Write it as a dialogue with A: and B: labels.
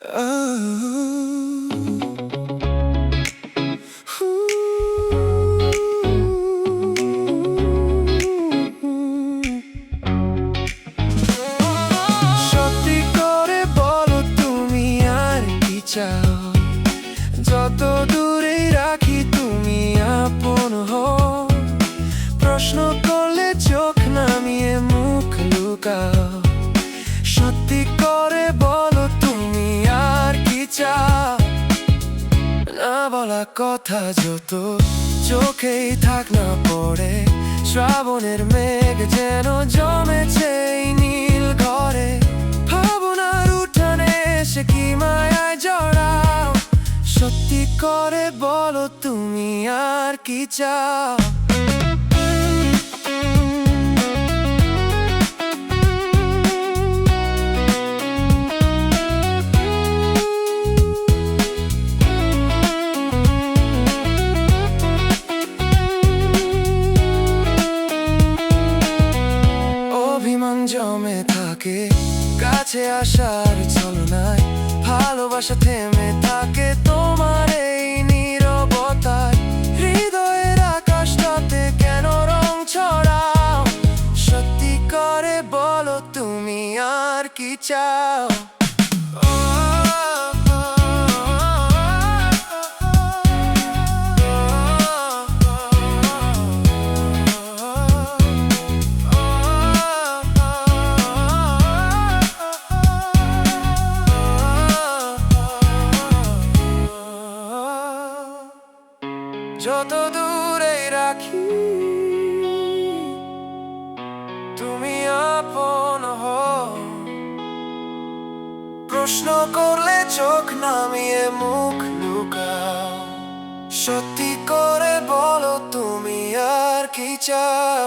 A: সত্যি করে বলো তুমি আর কি চাও? যত দূরেই রাখি তুমি আপন হও। প্রশ্ন করলে চোখ নামিয়ে মুখ লুকাও। সত্যি করে বলো তুমি আর কি চাও? না বলা কথা যত চোখেই থাক না পড়ে, শ্রাবণের মেঘ যেন জমেছে এই নীল ঘরে। ভাবনার উঠানে এসে কি মায়ায় জড়াও। সত্যি করে বলো তুমি আর কি চাও? অভিমান জমে থাকে কাছে আসার ছলনায়, ভালোবাসা থেমে থাকে তোমার এই নীরবতায়। হৃদয়ের আকাশটাতে কেন রং ছড়াও? সত্যি করে বলো তুমি আর কি চাও? যত দূরেই রাখি তুমি আপন হও। প্রশ্ন করলে চোখ নামিয়ে মুখ লুকাও। সত্যি করে বলো তুমি আর কি চাও?